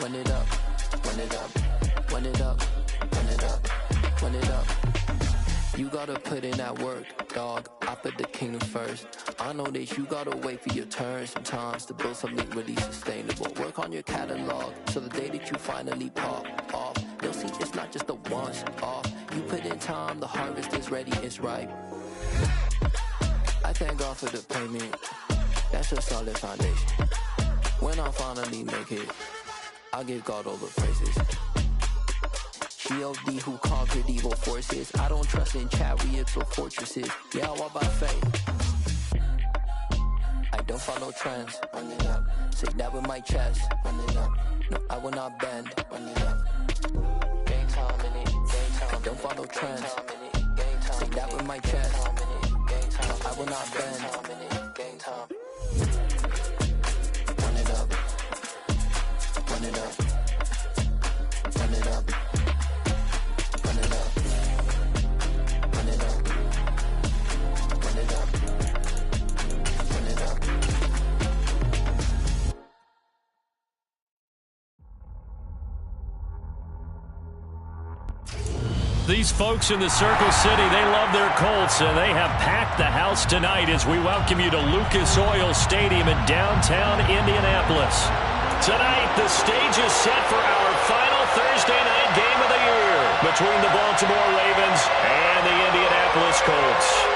run it up, run it up, run it up, run it up, run it up. You gotta put in that work, dog. I put the kingdom first. I know that you gotta wait for your turn sometimes to build something really sustainable. Work on your catalog, so the day that you finally pop off, you'll see it's not just a once off. You put in time, the harvest is ready, it's ripe. I thank God for the payment. That's a solid foundation. When I finally make it, I'll give God all the praises. G.O.D. who conquered evil forces. I don't trust in chariots or fortresses. Yeah, I walk by faith. I don't follow trends. Run it up. Say that with my chest. Run it up. No, I will not bend. Run it up. Game time in it. Game time. I don't follow trends. Say that with my chest. No, I will not bend. Game time. Run it up. Run it up. Run it up. These folks in the Circle City, they love their Colts, and they have packed the house tonight as we welcome you to Lucas Oil Stadium in downtown Indianapolis. Tonight, the stage is set for our final Thursday night game of the year between the Baltimore Ravens and the Indianapolis Colts.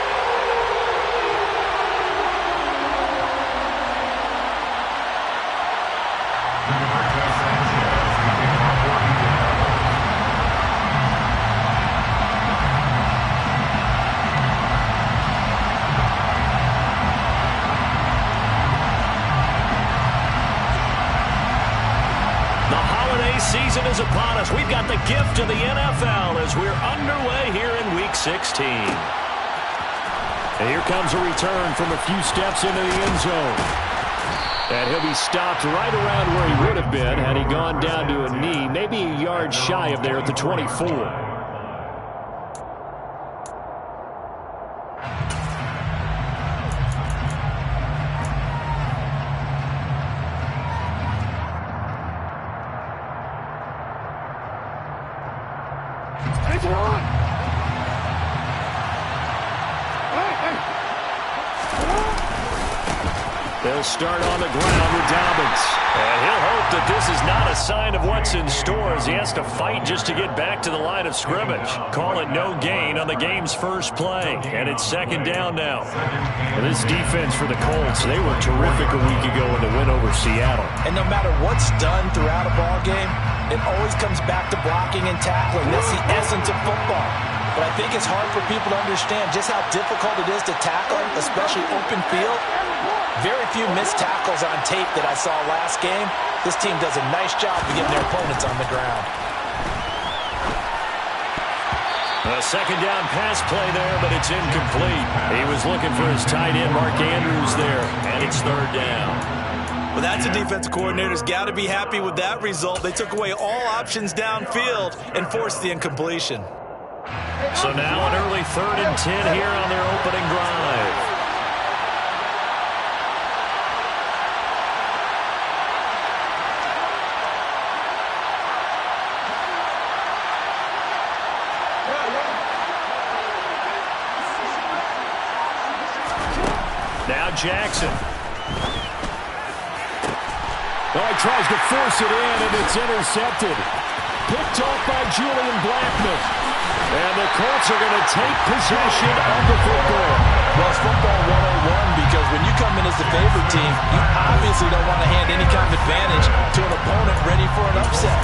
Season is upon us. We've got the gift of the NFL as we're underway here in Week 16. And here comes a return from a few steps into the end zone. And he'll be stopped right around where he would have been had he gone down to a knee, maybe a yard shy of there at the 24. They'll start on the ground with Dobbins. And he'll hope that this is not a sign of what's in store as he has to fight just to get back to the line of scrimmage. Call it no gain on the game's first play. And it's second down now. And this defense for the Colts, they were terrific a week ago in the win over Seattle. And no matter what's done throughout a ball game, it always comes back to blocking and tackling. That's the essence of football. But I think it's hard for people to understand just how difficult it is to tackle, especially open field. Very few missed tackles on tape that I saw last game. This team does a nice job of getting their opponents on the ground. A second down pass play there, but it's incomplete. He was looking for his tight end, Mark Andrews, there, and it's third down. Well, that's a defensive coordinator's got to be happy with that result. They took away all options downfield and forced the incompletion. So now an early 3rd and 10 here on their opening drive. Now Jackson. Oh, he tries to force it in, and it's intercepted. Picked off by Julian Blackmon. And the Colts are going to take possession of the football. Well, it's football 101 because when you come in as the favorite team, you obviously don't want to hand any kind of advantage to an opponent ready for an upset.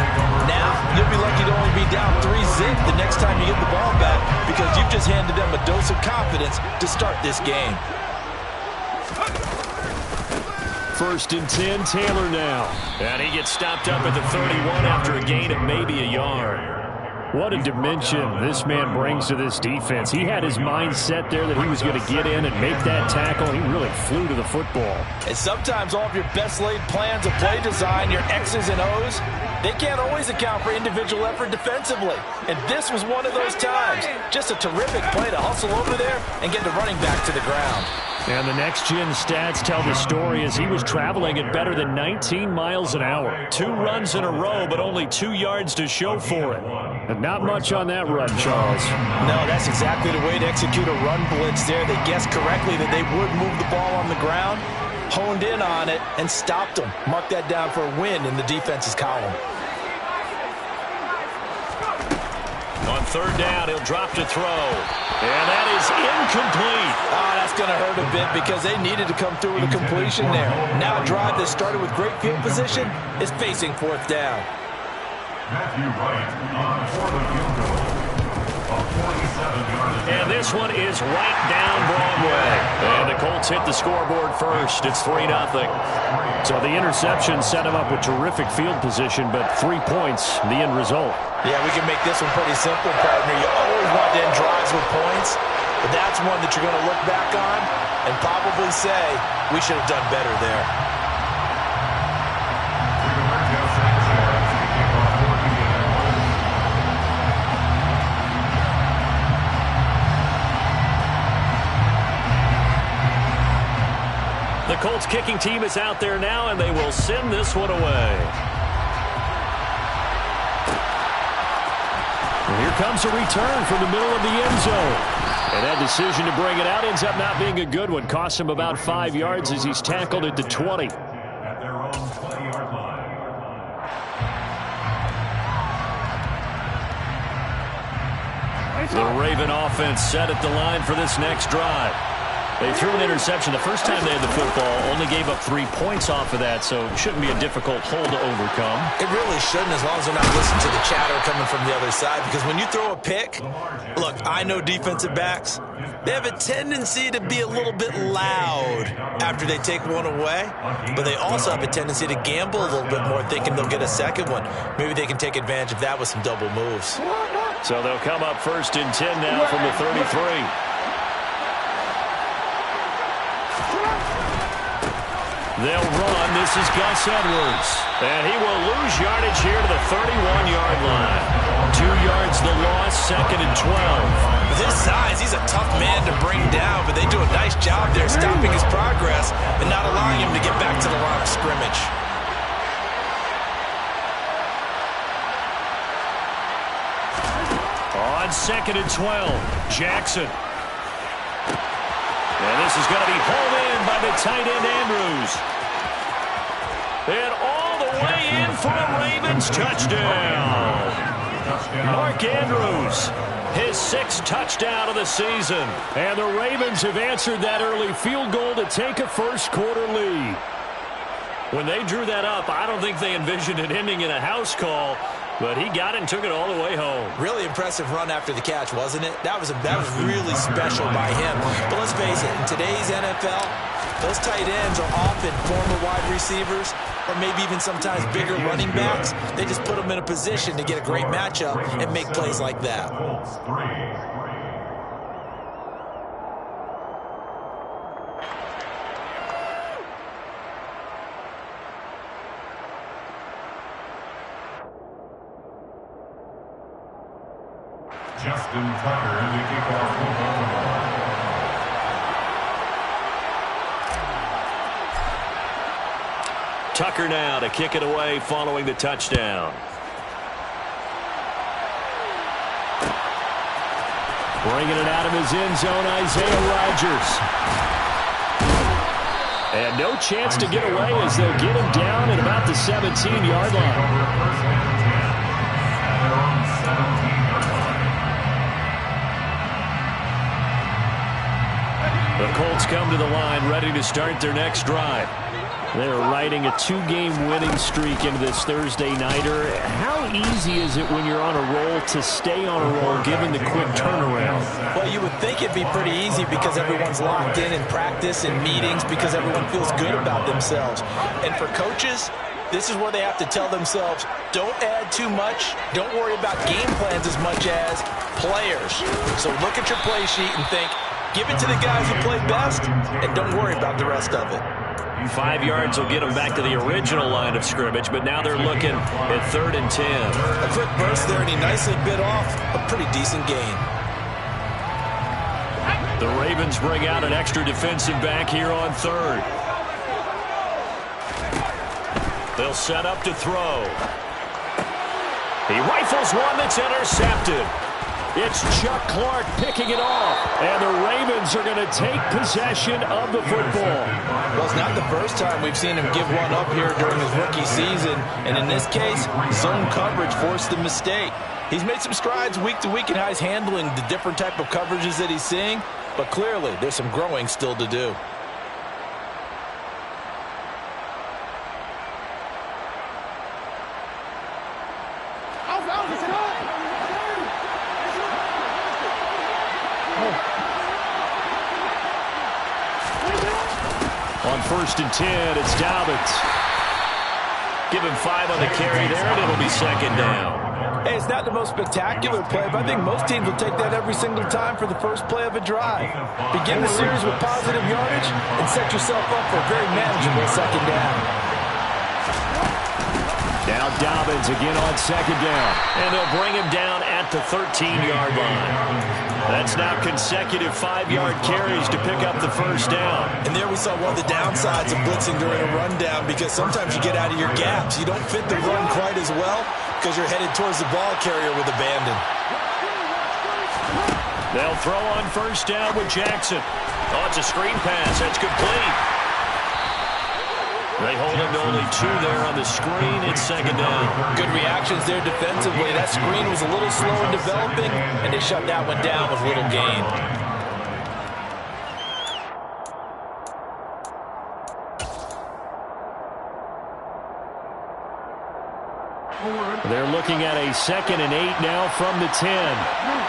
Now, you'll be lucky to only be down 3-zip the next time you get the ball back because you've just handed them a dose of confidence to start this game. 1st and 10, Taylor now. And he gets stopped up at the 31 after a gain of maybe a yard. What a dimension this man brings to this defense. He had his mind set there that he was going to get in and make that tackle. He really flew to the football. And sometimes all of your best laid plans of play design, your X's and O's, They can't always account for individual effort defensively, and this was one of those times. Just a terrific play to hustle over there and get the running back to the ground. And the next-gen stats tell the story as he was traveling at better than 19 miles an hour. 2 runs in a row, but only 2 yards to show for it. And not much on that run, Charles. No, that's exactly the way to execute a run blitz there. They guessed correctly that they would move the ball on the ground, honed in on it, and stopped them. Mark that down for a win in the defense's column. On third down, he'll drop to throw. And that is incomplete. Oh, that's going to hurt a bit because they needed to come through with a completion there. Now a drive that started with great field position is facing 4th down. Matthew Wright on 4th field goal. And this one is right down Broadway. And the Colts hit the scoreboard first. It's 3-0. So the interception set him up with terrific field position, but 3 points, the end result. Yeah, we can make this one pretty simple, partner. You always want to end drives with points, but that's one that you're going to look back on and probably say, we should have done better there. The Colts kicking team is out there now, and they will send this one away. And here comes a return from the middle of the end zone. And that decision to bring it out ends up not being a good one. Costs him about 5 yards as he's tackled at the 20. At their own 20-yard line. The Raven offense set at the line for this next drive. They threw an interception the first time they had the football, only gave up 3 points off of that, so it shouldn't be a difficult hole to overcome. It really shouldn't, as long as they're not listening to the chatter coming from the other side, because when you throw a pick, look, I know defensive backs, they have a tendency to be a little bit loud after they take one away, but they also have a tendency to gamble a little bit more, thinking they'll get a second one. Maybe they can take advantage of that with some double moves. So they'll come up 1st and 10 now from the 33. They'll run. This is Gus Edwards. And he will lose yardage here to the 31-yard line. 2 yards the loss, 2nd and 12. With his size, he's a tough man to bring down, but they do a nice job there stopping his progress and not allowing him to get back to the line of scrimmage. On 2nd and 12, Jackson. And this is going to be hauled in by the tight end, Andrews. And all the way in for a Ravens touchdown. Mark Andrews, his 6th touchdown of the season. And the Ravens have answered that early field goal to take a first-quarter lead. When they drew that up, I don't think they envisioned it ending in a house call, but he got it and took it all the way home. Really impressive run after the catch, wasn't it? That was really special by him. But let's face it, in today's NFL, those tight ends are often former wide receivers or maybe even sometimes bigger running backs. They just put them in a position to get a great matchup and make plays like that. Justin Tucker in the kickoff football. Tucker now to kick it away following the touchdown. Bringing it out of his end zone, Isaiah Rodgers. And no chance to get away as they'll get him down at about the 17-yard line. The Colts come to the line ready to start their next drive. They're riding a 2-game winning streak into this Thursday nighter. How easy is it when you're on a roll to stay on a roll given the quick turnaround? Well, you would think it'd be pretty easy because everyone's locked in practice and meetings because everyone feels good about themselves. And for coaches, this is where they have to tell themselves, don't add too much. Don't worry about game plans as much as players. So look at your play sheet and think, give it to the guys who play best and don't worry about the rest of it. 5 yards will get them back to the original line of scrimmage, but now they're looking at 3rd and 10. A quick burst there, and he nicely bit off a pretty decent gain. The Ravens bring out an extra defensive back here on 3rd. They'll set up to throw. He rifles one that's intercepted. It's Chuck Clark picking it off, and the Ravens are going to take possession of the football. Well, it's not the first time we've seen him give one up here during his rookie season, and in this case, zone coverage forced the mistake. He's made some strides week to week in how he's handling the different type of coverages that he's seeing, but clearly there's some growing still to do. On 1st and 10, it's Dobbins. Give him 5 on the carry there, and it'll be 2nd down. Hey, it's not the most spectacular play, but I think most teams will take that every single time for the first play of a drive. Begin the series with positive yardage and set yourself up for a very manageable 2nd down. Now Dobbins again on 2nd down. And they'll bring him down at the 13-yard line. That's now consecutive 5-yard carries to pick up the 1st down. And there we saw one of the downsides of blitzing during a rundown, because sometimes you get out of your gaps. You don't fit the run quite as well because you're headed towards the ball carrier with abandon. They'll throw on 1st down with Jackson. Oh, it's a screen pass. That's complete. They hold him to only 2 there on the screen. It's 2nd down. Good reactions there defensively. That screen was a little slow in developing, and they shut that one down with little gain. They're looking at a 2nd and 8 now from the 10.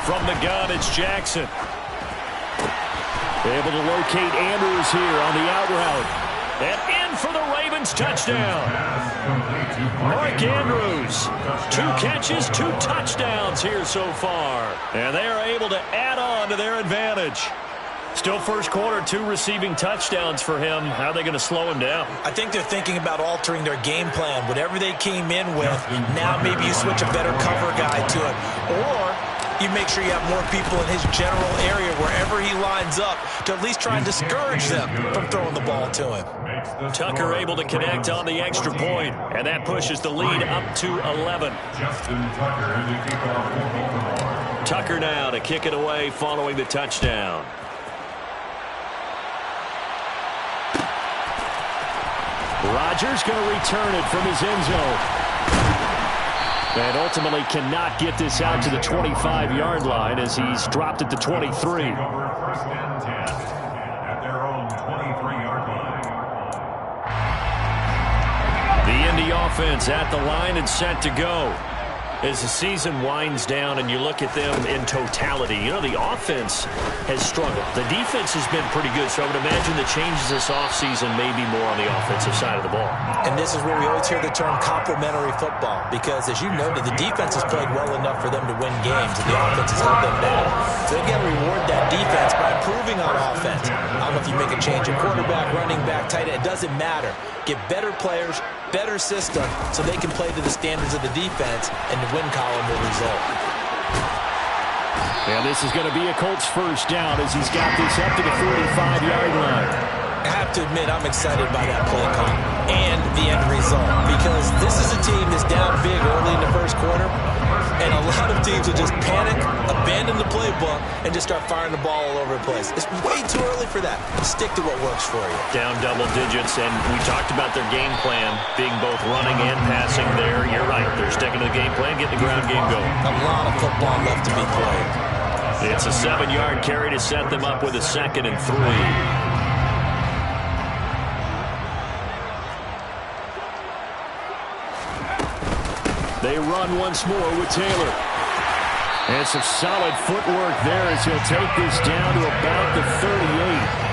From the gun, it's Jackson. Able to locate Andrews here on the out route. And in for the Ravens touchdown. Mark Andrews, 2 catches, 2 touchdowns here so far. And they are able to add on to their advantage. Still first quarter, 2 receiving touchdowns for him. How are they going to slow him down? I think they're thinking about altering their game plan. Whatever they came in with, now maybe you switch a better cover guy to it. Or you make sure you have more people in his general area wherever he lines up to at least try and discourage them from throwing the ball to him. Tucker able to connect on the extra point, and that pushes the lead up to 11. Tucker now to kick it away following the touchdown. Rodgers going to return it from his end zone. And ultimately cannot get this out to the 25-yard line as he's dropped at the 23. 1st and 10 at their own 23-yard line. The Indy offense at the line and set to go. As the season winds down and you look at them in totality, you know, the offense has struggled. The defense has been pretty good, so I would imagine the changes this offseason may be more on the offensive side of the ball. And this is where we always hear the term complementary football, because as you noted, the defense has played well enough for them to win games, and the offense has held them back. So they've got to reward that defense by improving on offense. I don't know if you make a change at quarterback, running back, tight end, it doesn't matter. Get better players, better system, so they can play to the standards of the defense, and the win column will result. And this is going to be a Colts 1st down as he's got this up to the 45-yard line. I have to admit, I'm excited by that play call and the end result, because this is a team that's down big early in the 1st quarter, and a lot of teams will just panic, abandon the playbook, and just start firing the ball all over the place. It's way too early for that. Stick to what works for you. Down double digits, and we talked about their game plan being both running and passing there. You're right. They're sticking to the game plan, getting the ground game going. A lot of football left to be played. It's a 7-yard carry to set them up with a 2nd and 3. They run once more with Taylor. And some solid footwork there as he'll take this down to about the 38.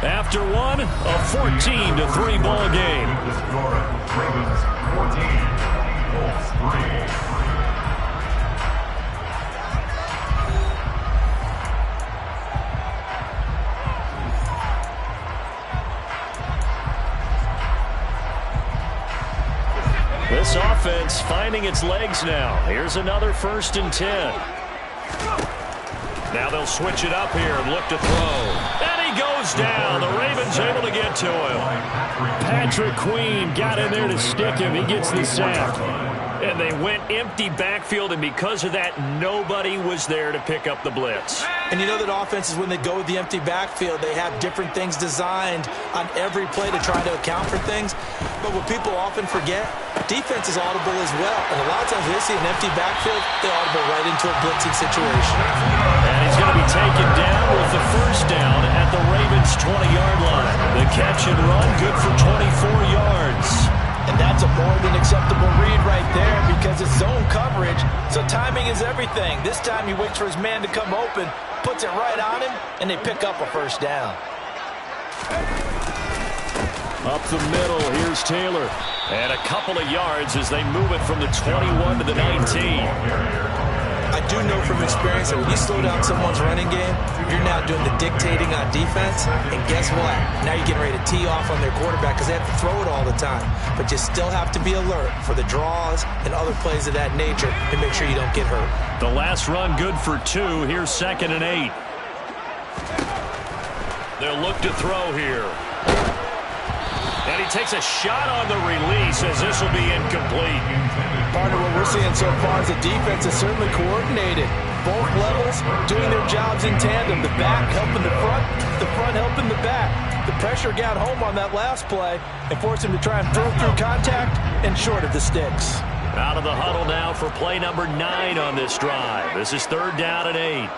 After one, a 14-3 ball game. The score, Ravens 14, Colts 3. This offense finding its legs now. Here's another 1st and 10. Now they'll switch it up here and look to throw. And he goes down. The Ravens able to get to him. Patrick Queen got in there to stick him. He gets the sack. And they went empty backfield, and because of that, nobody was there to pick up the blitz. And you know that offenses, when they go with the empty backfield, they have different things designed on every play to try to account for things. But what people often forget, defense is audible as well. And a lot of times they see an empty backfield, they audible right into a blitzing situation. And he's going to be taken down with the 1st down at the Ravens' 20-yard line. The catch and run, good for 24 yards. And that's a more than acceptable read right there because it's zone coverage, so timing is everything. This time he waits for his man to come open, puts it right on him, and they pick up a 1st down. Up the middle, here's Taylor. And a couple of yards as they move it from the 21 to the 19. I do know from experience that when you slow down someone's running game, you're now doing the dictating on defense. And guess what? Now you're getting ready to tee off on their quarterback because they have to throw it all the time. But you still have to be alert for the draws and other plays of that nature to make sure you don't get hurt. The last run good for 2. Here's 2nd and 8. They'll look to throw here. And he takes a shot on the release as this will be incomplete. Partner, what we're seeing so far is the defense is certainly coordinated. Both levels doing their jobs in tandem. The back helping the front helping the back. The pressure got home on that last play and forced him to try and throw through contact and short of the sticks. Out of the huddle now for play number 9 on this drive. This is 3rd down and 8.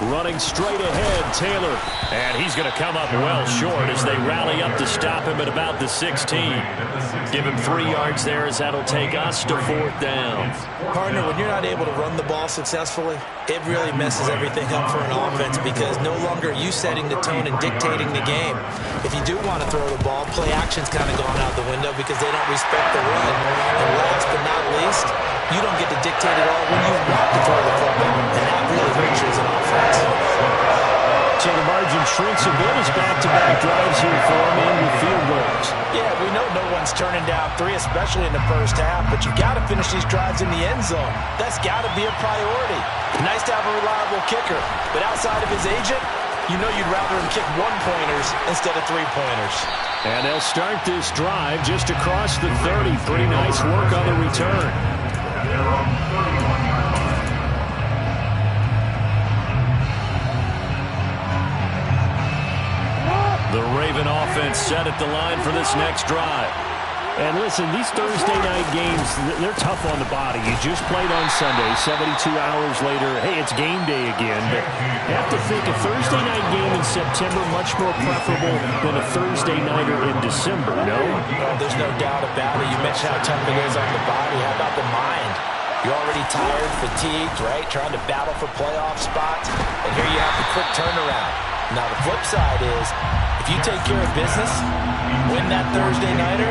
Running straight ahead, Taylor. And he's going to come up well short as they rally up to stop him at about the 16. Give him 3 yards there as that'll take us to 4th down. Partner, when you're not able to run the ball successfully, it really messes everything up for an offense because no longer are you setting the tone and dictating the game. If you do want to throw the ball, play action's kind of gone out the window because they don't respect the run. And last but not least, you don't get to dictate it all when you want to throw the football. And that really hurts you as an offense. So the margin shrinks a bit as back-to-back drives here for him and with field goals. Yeah, we know no one's turning down 3, especially in the first half, but you've got to finish these drives in the end zone. That's got to be a priority. Nice to have a reliable kicker, but outside of his agent, you know you'd rather him kick 1-pointers instead of 3-pointers. And they'll start this drive just across the 30. Pretty nice work on the return. The Raven offense set at the line for this next drive. And listen, these Thursday night games, they're tough on the body. You just played on Sunday, 72 hours later, hey, it's game day again. But you have to think a Thursday night game in September much more preferable than a Thursday nighter in December, no? Oh, there's no doubt about it. You mentioned how tough it is on the body. How about the mind? You're already tired, fatigued, right? Trying to battle for playoff spots. And here you have the quick turnaround. Now, the flip side is, if you take care of business, win that Thursday nighter,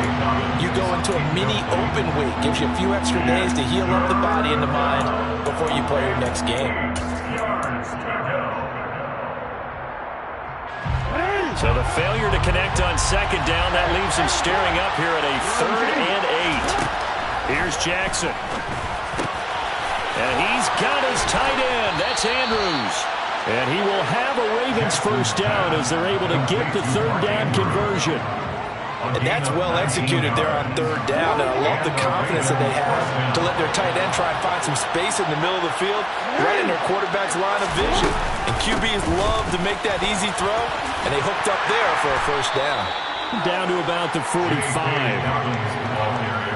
you go into a mini open week. Gives you a few extra days to heal up the body and the mind before you play your next game. So the failure to connect on 2nd down, that leaves him staring up here at a 3rd and 8. Here's Jackson. And he's got his tight end. That's Andrews. And he will have a Ravens 1st down as they're able to get the 3rd down conversion. And that's well executed there on 3rd down. And I love the confidence that they have to let their tight end try and find some space in the middle of the field, right in their quarterback's line of vision. And QBs love to make that easy throw, and they hooked up there for a 1st down. Down to about the 45.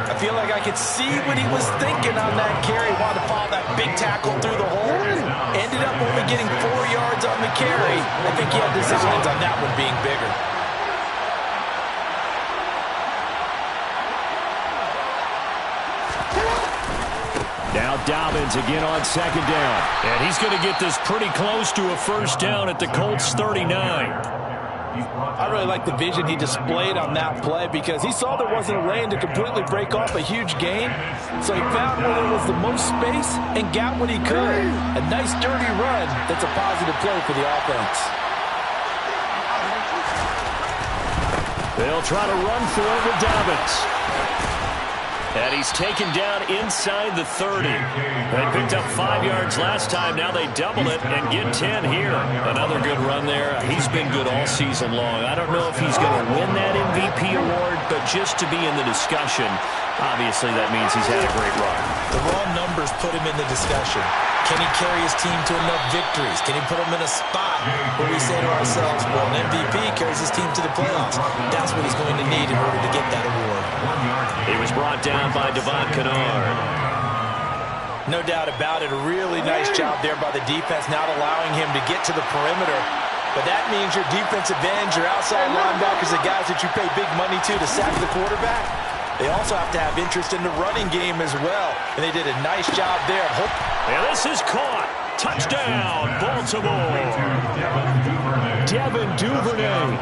I feel like I could see what he was thinking on that carry. Wanted to follow that big tackle through the hole. Ended up only getting 4 yards on the carry. I think he had designs on that one being bigger. Now Dobbins again on second down. And he's going to get this pretty close to a first down at the Colts 39. I really like the vision he displayed on that play because he saw there wasn't a lane to completely break off a huge gain. So he found where there was the most space and got what he could. A nice dirty run that's a positive play for the offense. They'll try to run for it with Dobbins. And he's taken down inside the 30. They picked up 5 yards last time. Now they double it and get 10 here. Another good run there. He's been good all season long. I don't know if he's going to win that MVP award, but just to be in the discussion, obviously that means he's had a great run. The raw numbers put him in the discussion. Can he carry his team to enough victories? Can he put them in a spot where we say to ourselves, well, an MVP carries his team to the playoffs. That's what he's going to need in order to get that award. He was brought down by Devon Kennard. No doubt about it. A really nice job there by the defense, not allowing him to get to the perimeter. But that means your defensive ends, your outside linebackers, the guys that you pay big money to sack the quarterback, they also have to have interest in the running game as well. And they did a nice job there. And this is caught. Touchdown, Baltimore. Devin Duvernay,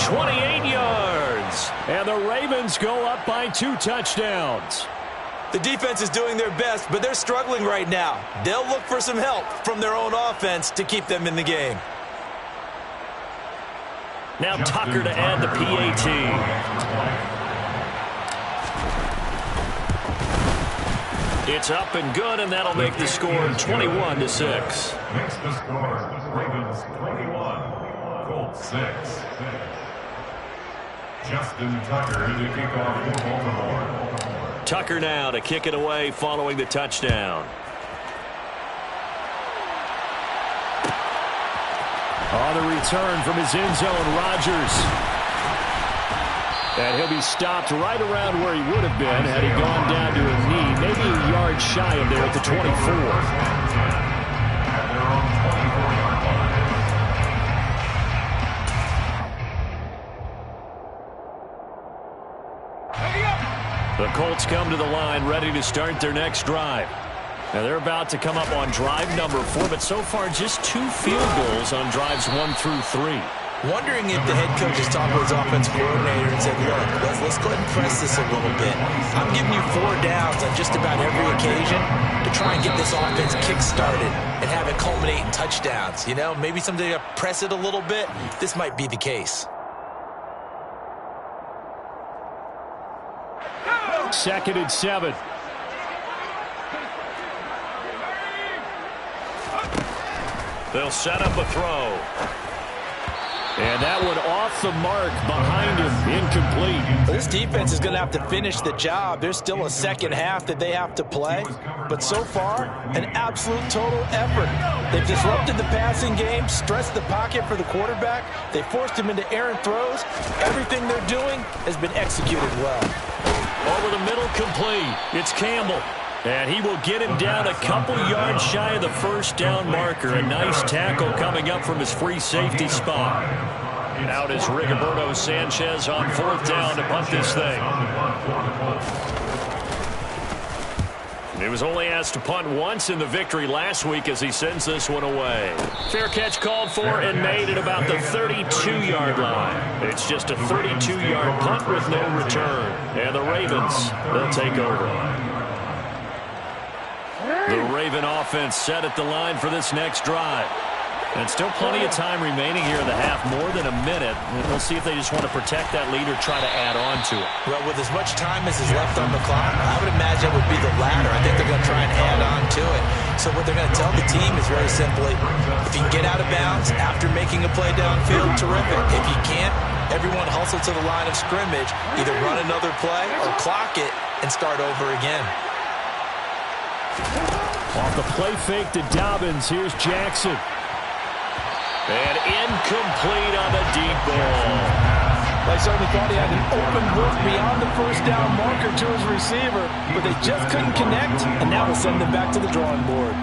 28 yards. And the Ravens go up by 2 touchdowns. The defense is doing their best, but they're struggling right now. They'll look for some help from their own offense to keep them in the game. Now Tucker to add the PAT. It's up and good, and that'll make the score 21-6. Makes the score Ravens 21, Colts 6. Justin Tucker to kick off for Baltimore. Tucker now to kick it away following the touchdown. On the return from his end zone, Rodgers. And he'll be stopped right around where he would have been had he gone down to a knee, maybe a yard shy of there at the 24. The Colts come to the line ready to start their next drive. Now they're about to come up on drive number 4, but so far just 2 field goals on drives 1 through 3. Wondering if the head coach has talked to his offense coordinator and said, look, let's go ahead and press this a little bit. I'm giving you 4 downs on just about every occasion to try and get this offense kick-started and have it culminate in touchdowns. You know, maybe someday to press it a little bit. This might be the case. Second and 7. They'll set up a throw. And that one off the mark behind him, incomplete. This defense is going to have to finish the job. There's still a second half that they have to play. But so far, an absolute total effort. They've disrupted the passing game, stressed the pocket for the quarterback. They forced him into errant throws. Everything they're doing has been executed well. Over the middle, complete. It's Campbell. And he will get him down a couple yards shy of the first down marker. A nice tackle coming up from his free safety spot. Out is Rigoberto Sanchez on 4th down to punt this thing. He was only asked to punt once in the victory last week as he sends this one away. Fair catch called for and made at about the 32-yard line. It's just a 32-yard punt with no return. And the Ravens, they'll take over. The Raven offense set at the line for this next drive. And still plenty of time remaining here in the half, more than a minute. We'll see if they just want to protect that lead or try to add on to it. Well, with as much time as is left on the clock, I would imagine it would be the latter. I think they're going to try and add on to it. So what they're going to tell the team is very simply, if you can get out of bounds after making a play downfield, terrific. If you can't, everyone hustle to the line of scrimmage, either run another play or clock it and start over again. Off the play fake to Dobbins, here's Jackson. And incomplete on the deep ball. I certainly thought he had an open look beyond the first down marker to his receiver, but they just couldn't connect, and now we'll send them back to the drawing board.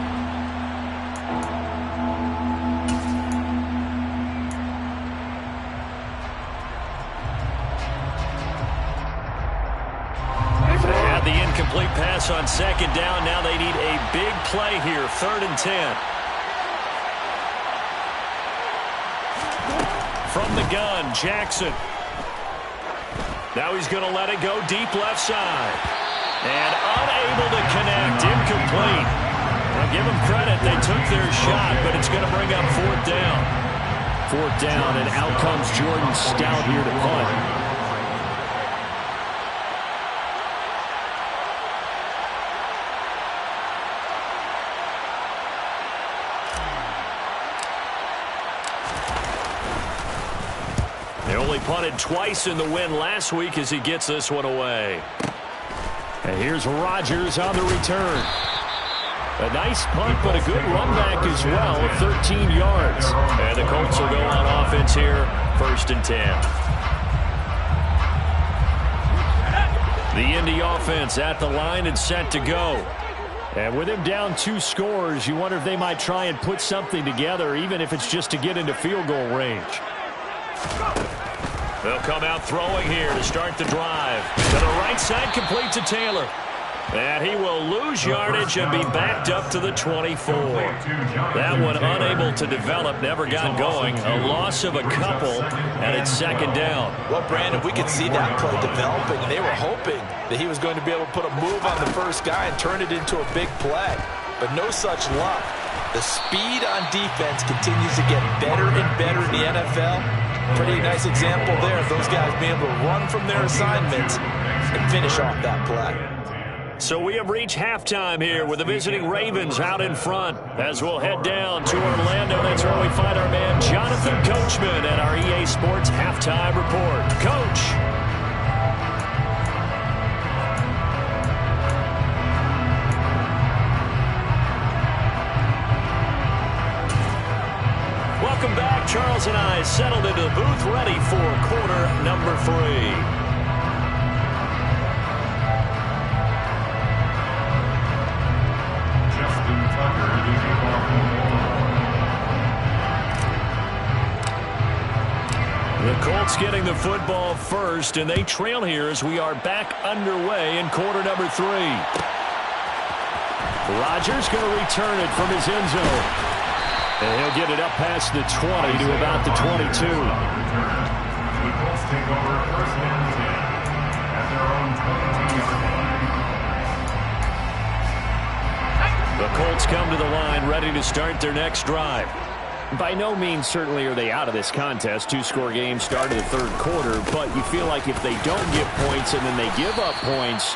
They had the incomplete pass on 2nd down. Now they need a big 3rd and 10. From the gun, Jackson. Now he's going to let it go deep left side. And unable to connect, incomplete. Now give them credit, they took their shot, but it's going to bring up 4th down. 4th down, and out comes Jordan Stout here to punt. They only punted twice in the win last week as he gets this one away. And here's Rodgers on the return. A nice punt, but a good run back as well, 13 yards. And the Colts will go on offense here, 1st and 10. The Indy offense at the line and set to go. And with him down 2 scores, you wonder if they might try and put something together, even if it's just to get into field goal range. They'll come out throwing here to start the drive. To the right side, complete to Taylor. And he will lose yardage and be backed up to the 24. That one unable to develop, never got going. A loss of a couple, and it's 2nd down. Well, Brandon, we could see that play developing, and they were hoping that he was going to be able to put a move on the first guy and turn it into a big play. But no such luck. The speed on defense continues to get better and better in the NFL. Pretty nice example there of those guys being able to run from their assignments and finish off that play. So we have reached halftime here with the visiting Ravens out in front. As we'll head down to Orlando, that's where we find our man Jonathan Coachman at our EA Sports Halftime Report. Coach. Welcome back. Charles and I settled into the booth, ready for quarter number 3. The Colts getting the football first, and they trail here as we are back underway in quarter number 3. Rodgers going to return it from his end zone. And he'll get it up past the 20 to about the 22. The Colts take over 1st and 10 at their own 22-yard line. The Colts come to the line ready to start their next drive. By no means certainly are they out of this contest. 2-score game start of the 3rd quarter, but you feel like if they don't get points and then they give up points,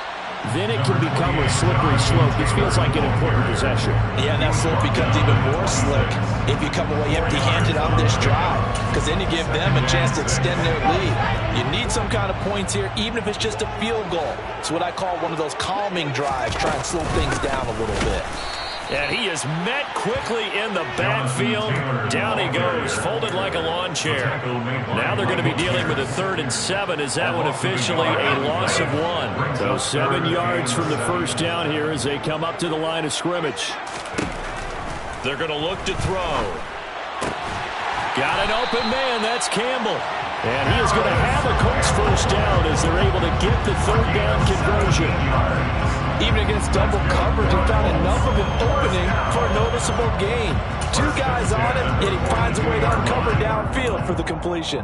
then it can become a slippery slope. This feels like an important possession. Yeah, that slope becomes even more slick if you come away empty-handed on this drive, because then you give them a chance to extend their lead. You need some kind of points here, even if it's just a field goal. It's what I call one of those calming drives, try and slow things down a little bit. And he is met quickly in the backfield. Down he goes, folded like a lawn chair. Now they're going to be dealing with a 3rd and 7. Is that one officially a loss of 1? So 7 yards from the 1st down here as they come up to the line of scrimmage. They're going to look to throw. Got an open man. That's Campbell. And he is going to have a Colts 1st down as they're able to get the 3rd down conversion. Even against double coverage, he found enough of an opening for a noticeable gain. 2 guys on him, yet he finds a way to uncover downfield for the completion.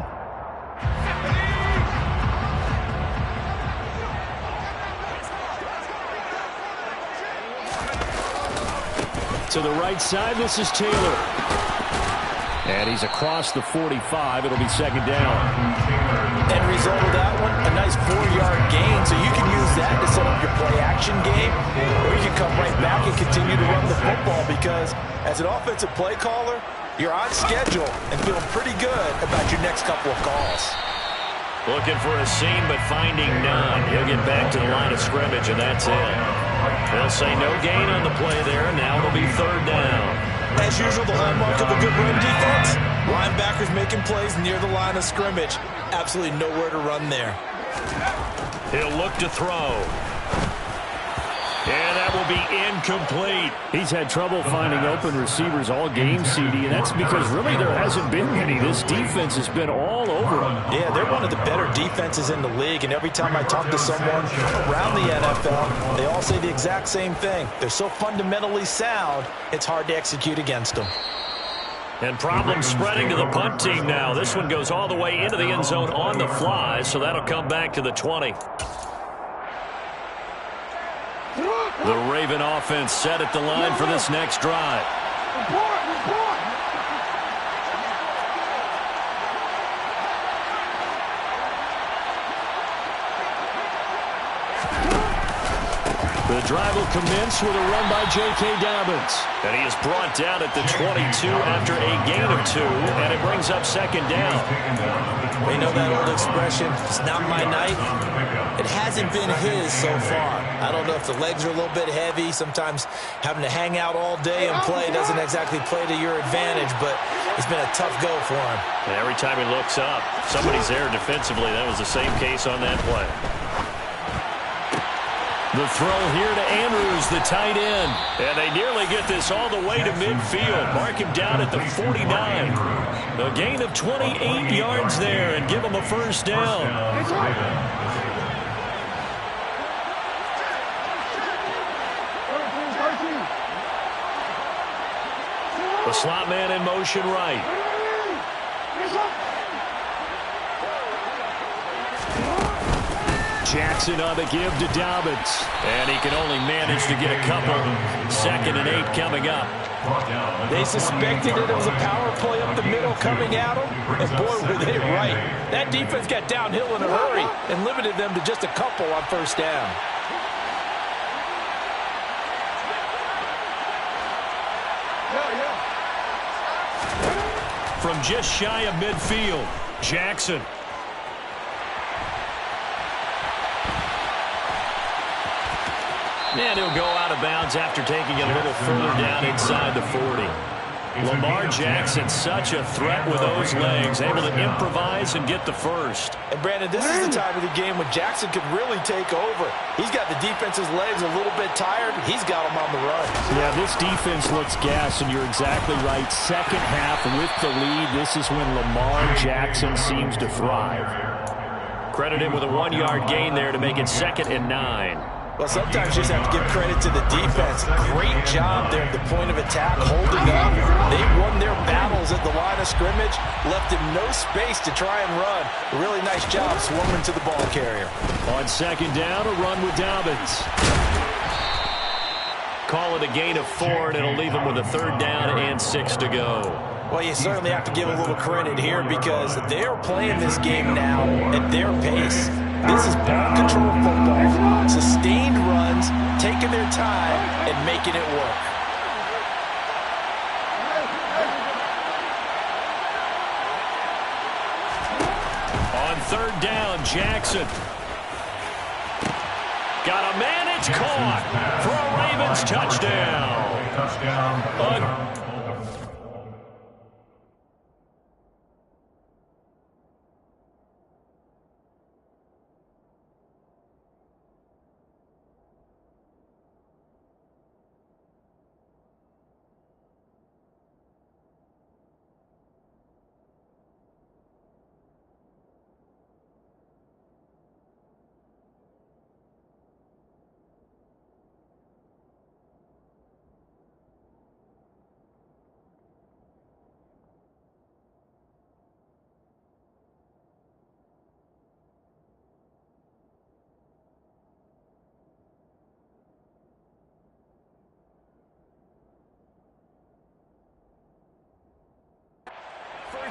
To the right side, this is Taylor. And he's across the 45. It'll be 2nd down. End result of that one, a nice 4-yard gain. So you can use that to set up your play-action game, or you can come right back and continue to run the football because as an offensive play caller, you're on schedule and feeling pretty good about your next couple of calls. Looking for a seam, but finding none. He'll get back to the line of scrimmage, and that's it. They'll say no gain on the play there, and now it'll be 3rd down. As usual, the hallmark of a good run defense, linebackers making plays near the line of scrimmage. Absolutely nowhere to run there. He'll look to throw. And that will be incomplete. He's had trouble finding open receivers all game, CD, and that's because really there hasn't been many. This defense has been all over them. Yeah, they're one of the better defenses in the league, and every time I talk to someone around the NFL, they all say the exact same thing. They're so fundamentally sound, it's hard to execute against them. And problems spreading to the punt team now. This one goes all the way into the end zone on the fly, so that'll come back to the 20. The Raven offense set at the line for this next drive. The drive will commence with a run by J.K. Dobbins. And he is brought down at the 22 after a gain of 2, and it brings up second down. We know that old expression, it's not my night. It hasn't been his so far. I don't know if the legs are a little bit heavy. Sometimes having to hang out all day and play doesn't exactly play to your advantage, but it's been a tough go for him. And every time he looks up, somebody's there defensively. That was the same case on that play. The throw here to Andrews, the tight end. And they nearly get this all the way to midfield. Mark him down at the 49. A gain of 28 yards there and give him a first down. The slot man in motion right. Jackson on the give to Dobbins. And he can only manage to get a couple. 2nd and 8 coming up. They suspected it was a power play up the middle coming at them. And boy, were they right. That defense got downhill in a hurry and limited them to just a couple on first down. From just shy of midfield, Jackson. And he'll go out of bounds after taking it a little further down inside the 40. Lamar Jackson, such a threat with those legs, able to improvise and get the first. And Brandon, this is the time of the game when Jackson could really take over. He's got the defense's legs a little bit tired. He's got them on the run. Yeah, this defense looks gassed, and you're exactly right. Second half with the lead, this is when Lamar Jackson seems to thrive. Credit him with a 1-yard gain there to make it 2nd and 9. Well, sometimes you just have to give credit to the defense. Great job there at the point of attack, holding up. They won their battles at the line of scrimmage, left him no space to try and run. Really nice job swarming to the ball carrier. On 2nd down, a run with Dobbins. Call it a gain of 4, and it'll leave him with a 3rd down and 6 to go. Well, you certainly have to give a little credit here because they're playing this game now at their pace. This is ball control football, sustained runs, taking their time and making it work. On 3rd down, Jackson. Got a man, it's caught for a Ravens touchdown.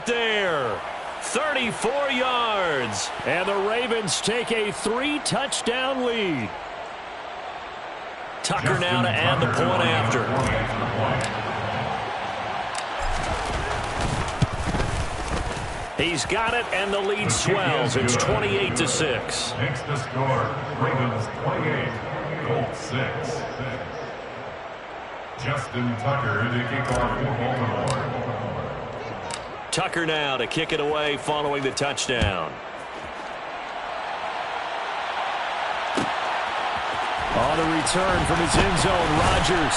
There, 34 yards, and the Ravens take a 3-touchdown lead. Tucker now to add the point after. He's got it, and the lead swells. It's 28-6. Makes the score. Ravens 28, Colts 6. Justin Tucker to kick off for Baltimore. Tucker now to kick it away following the touchdown. On the return from his end zone, Rodgers.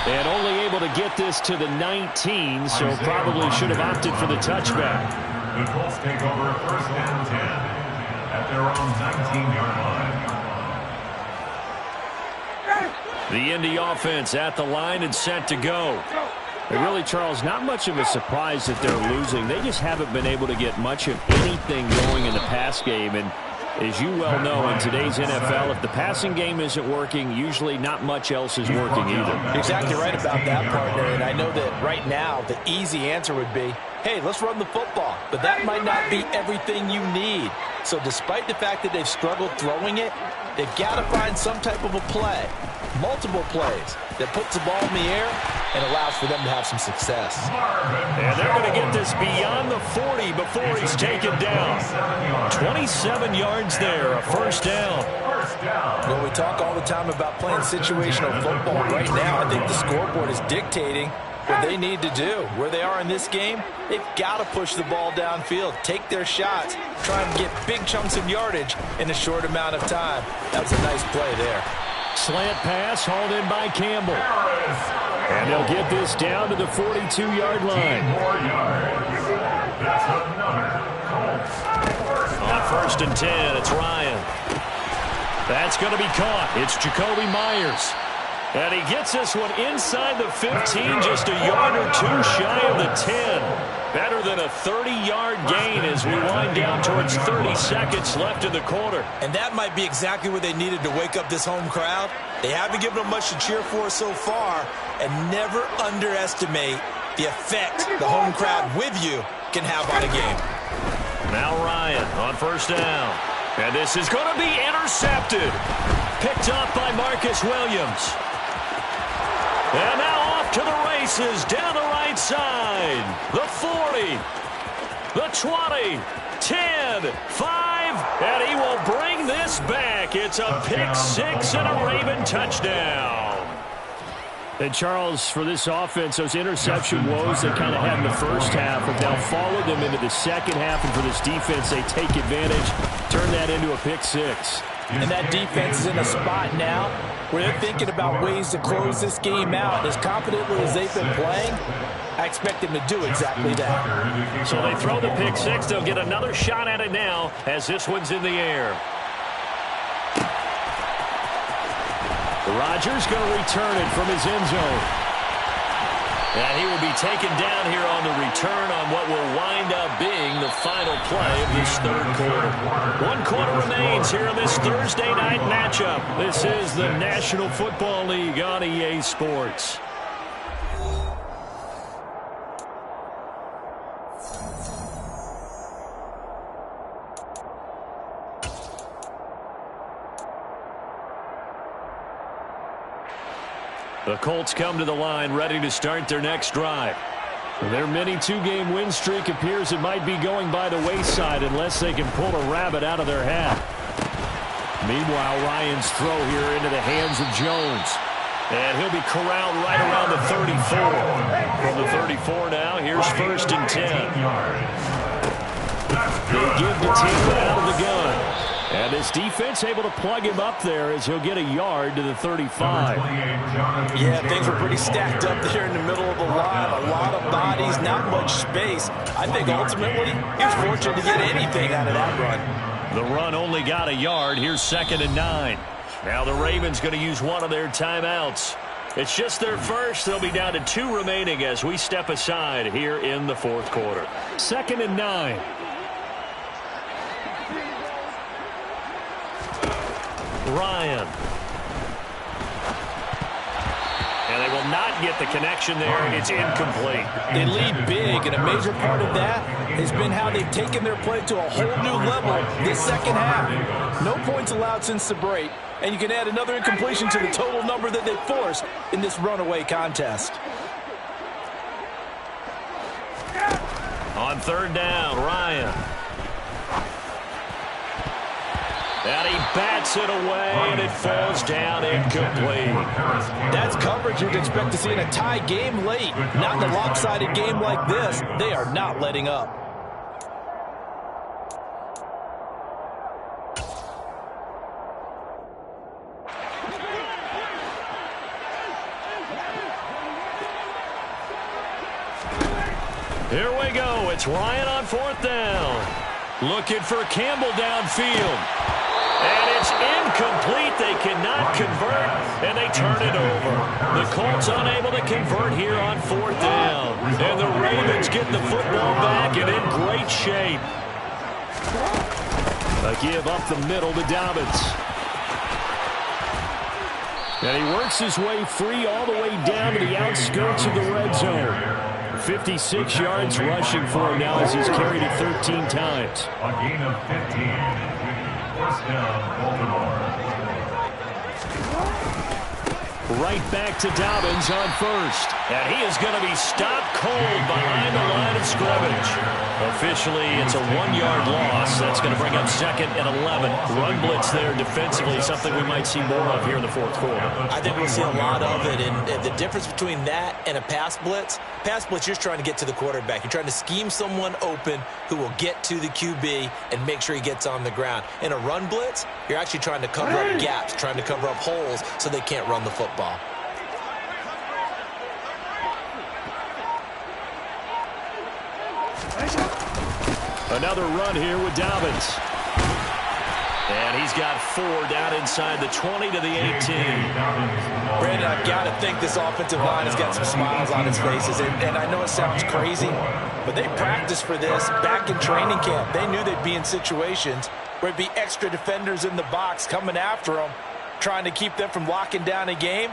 And only able to get this to the 19, so probably should have opted for the touchback. The Colts take over first and 10 at their own 19-yard line. The Indy offense at the line and set to go. And really, Charles, not much of a surprise that they're losing. They just haven't been able to get much of anything going in the pass game. And as you well know, in today's NFL, if the passing game isn't working, usually not much else is working either. You're exactly right about that, partner. And I know that right now the easy answer would be, hey, let's run the football. But that might not be everything you need. So despite the fact that they've struggled throwing it, they've got to find some type of a play, multiple plays, that puts the ball in the air and allows for them to have some success. And they're going to get this beyond the 40 before he's taken down. 27 yards there, a first down. Well, we talk all the time about playing situational football. Right now, I think the scoreboard is dictating what they need to do. Where they are in this game, they've got to push the ball downfield, take their shots, try and get big chunks of yardage in a short amount of time. That was a nice play there. Slant pass hauled in by Campbell. And they'll get this down to the 42-yard line. On first and 10, it's Ryan. That's going to be caught. It's Jacoby Myers. And he gets this one inside the 15, just a yard or two shy of the 10. Better than a 30-yard gain as we wind down towards 30 seconds left in the quarter. And that might be exactly what they needed to wake up this home crowd. They haven't given them much to cheer for so far, and never underestimate the effect the home crowd with you can have on a game. Now Ryan on first down. And this is going to be intercepted. Picked up by Marcus Williams. And now off to the races down the right side. The 40, the 20, 10, 5, and he will bring this back. It's a pick six and a Raven touchdown. And Charles, for this offense, those interception woes they kind of had in the first half have now followed them into the second half. And for this defense, they take advantage, turn that into a pick six. And that defense is in a spot now where they're thinking about ways to close this game out. As confidently as they've been playing, I expect them to do exactly that. So they throw the pick six. They'll get another shot at it now as this one's in the air. Rodgers going to return it from his end zone. And he will be taken down here on the return on what will wind up being the final play of this third quarter. 1 quarter remains here in this Thursday night matchup. This is the National Football League on EA Sports. The Colts come to the line ready to start their next drive. Their mini two-game win streak appears it might be going by the wayside unless they can pull a rabbit out of their hat. Meanwhile, Ryan's throw here into the hands of Jones. And he'll be corralled right around the 34. From the 34 now, here's first and 10. They give the team out of the gun. And this defense able to plug him up there as he'll get a yard to the 35. Yeah, things were pretty stacked up there in the middle of the line. A lot of bodies, not much space. I think ultimately he was fortunate to get anything out of that run. The run only got a yard. Here's second and 9. Now the Ravens going to use one of their timeouts. It's just their first. They'll be down to 2 remaining as we step aside here in the fourth quarter. Second and 9. Ryan. And they will not get the connection there. It's incomplete. They lead big, and a major part of that has been how they've taken their play to a whole new level this second half. No points allowed since the break, and you can add another incompletion to the total number that they've forced in this runaway contest. On third down, Ryan. And he bats it away, and it falls down incomplete. That's coverage you'd expect to see in a tie game late. Not in a lopsided game like this. They are not letting up. Here we go. It's Ryan on 4th down. Looking for Campbell downfield. And it's incomplete. They cannot convert, and they turn it over. The Colts unable to convert here on 4th down. And the Ravens get the football back and in great shape. A give up the middle to Dobbins. And he works his way free all the way down to the outskirts of the red zone. 56 yards rushing for him now as he's carried it 13 times. A gain of 15. First down, Baltimore. Right back to Dobbins on 1st. And he is going to be stopped cold behind the line of scrimmage. Officially, it's a 1-yard loss. That's going to bring up 2nd and 11. Run blitz there defensively, something we might see more of here in the 4th quarter. I think we'll see a lot of it. And the difference between that and a pass blitz, you're just trying to get to the quarterback. You're trying to scheme someone open who will get to the QB and make sure he gets on the ground. In a run blitz, you're actually trying to cover up gaps, trying to cover up holes so they can't run the football. Another run here with Dobbins. And he's got 4 down inside the 20 to the 18. Brandon, I've got to think this offensive line has got some smiles on its faces. And I know it sounds crazy, but they practiced for this back in training camp. They knew they'd be in situations where it'd be extra defenders in the box coming after them, trying to keep them from locking down a game.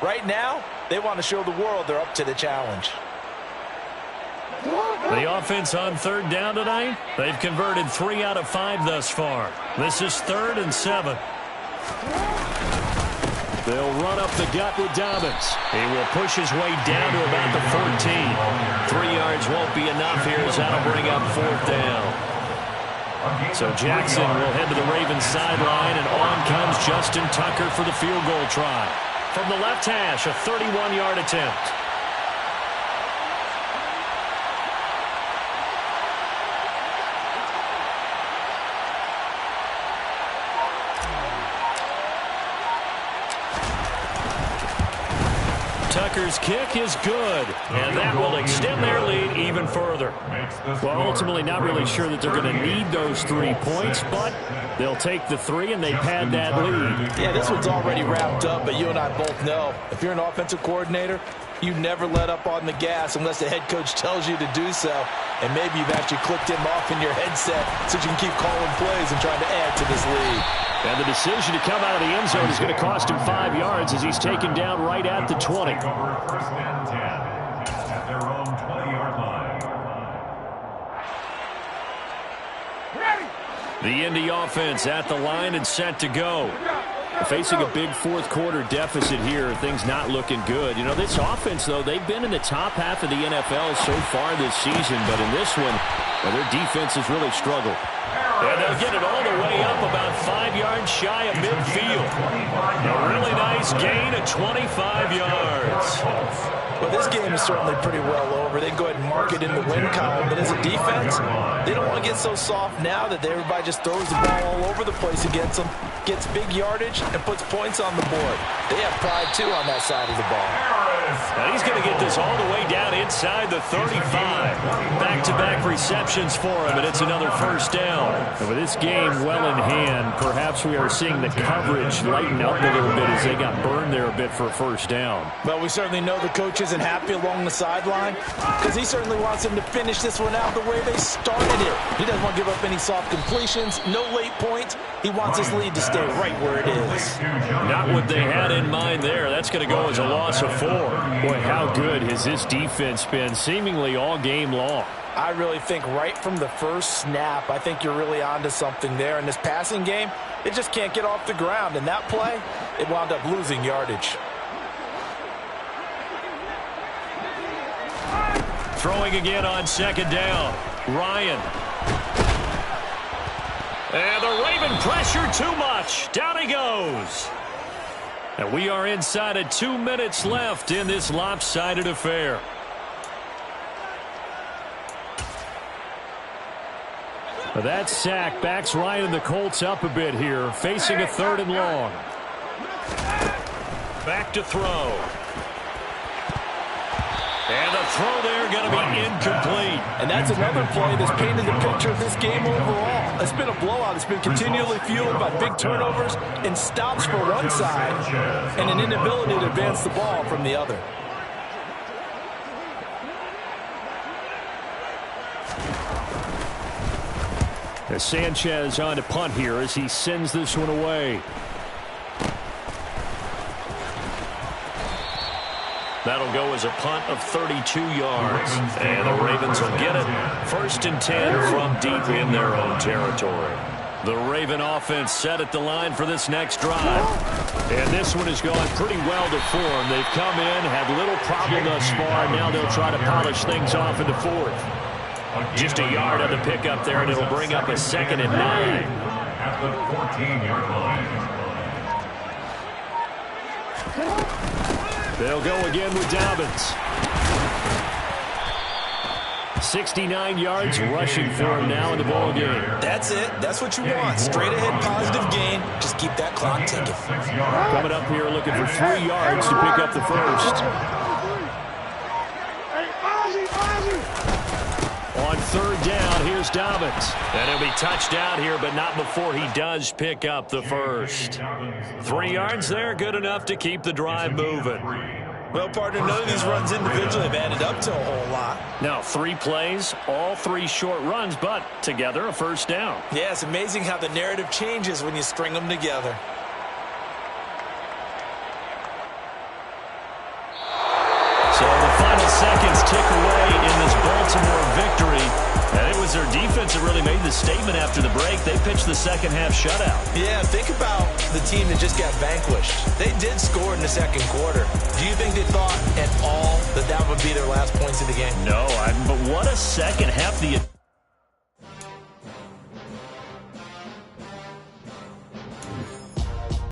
Right now, they want to show the world they're up to the challenge. The offense on 3rd down tonight, they've converted 3 out of 5 thus far. This is 3rd and 7. They'll run up the gut with Dobbins. He will push his way down to about the 14. 3 yards won't be enough here as that'll bring up 4th down. So Jackson will head to the Ravens sideline, and on comes Justin Tucker for the field goal try. From the left hash, a 31-yard attempt. Tucker's kick is good, and that will extend their lead even further. Well, ultimately not really sure that they're going to need those 3 points, but they'll take the 3 and they pad that lead. Yeah, this one's already wrapped up, but you and I both know if you're an offensive coordinator, you never let up on the gas unless the head coach tells you to do so. And maybe you've actually clicked him off in your headset so you can keep calling plays and trying to add to this lead. And the decision to come out of the end zone is going to cost him 5 yards as he's taken down right at the 20. First and 10 at their own 20-yard line. The Indy offense at the line and set to go. Facing a big 4th quarter deficit here, things not looking good. You know, this offense, though, they've been in the top half of the NFL so far this season, but in this one, well, their defense has really struggled. And they'll get it all the way up about 5 yards shy of midfield. A really nice gain of 25 yards. Well, this game is certainly pretty well over. They go ahead and mark it in the win column. But as a defense, they don't want to get so soft now that everybody just throws the ball all over the place against them, gets big yardage, and puts points on the board. They have pride, too, on that side of the ball. And he's going to get this all the way down inside the 35. Back-to-back receptions for him, and it's another first down. And with this game well in hand, perhaps we are seeing the coverage lighten up a little bit as they got burned there a bit for a first down. Well, we certainly know the coach isn't happy along the sideline because he certainly wants them to finish this one out the way they started it. He doesn't want to give up any soft completions, no late points. He wants his lead to stay right where it is. Not what they had in mind there. That's going to go as a loss of 4. Boy, how good has this defense been seemingly all game long? I really think right from the first snap, I think you're really onto something there. In this passing game, it just can't get off the ground. And that play, it wound up losing yardage. Throwing again on 2nd down. Ryan. And the Raven pressure too much. Down he goes. And we are inside of 2 minutes left in this lopsided affair. That sack backs Ryan and the Colts up a bit here, facing a 3rd and long. Back to throw. And the throw there going to be incomplete. And that's another play that's painted the picture of this game overall. It's been a blowout. It's been continually fueled by big turnovers and stops for one side and an inability to advance the ball from the other. As Sanchez on to punt here as he sends this one away. That'll go as a punt of 32 yards. And the Ravens will get it. 1st and 10 from deep in their own territory. The Raven offense set at the line for this next drive. And this one has gone pretty well to form. They've come in, had little problem thus far, and now they'll try to polish things off in the 4th. Just a yard on the pickup there, and it'll bring up a 2nd and 9. At the 14-yard line. They'll go again with Dobbins. 69 yards rushing for him now in the ball game. That's it. That's what you want. Straight ahead positive gain. Just keep that clock ticking. Coming up here looking for 3 yards to pick up the first. On 3rd down, here's Dobbins. And he'll be touched down here, but not before he does pick up the first. 3 yards there, good enough to keep the drive moving. Well, partner, none of these runs individually have added up to a whole lot. Now, 3 plays, all 3 short runs, but together a first down. Yeah, it's amazing how the narrative changes when you string them together. So the final seconds tick away in this Baltimore victory. And it was their defense that really made the statement after the break. They pitched the second half shutout. Yeah, think about the team that just got vanquished. They did score in the 2nd quarter. Do you think they thought at all that that would be their last points of the game? No, but what a second half.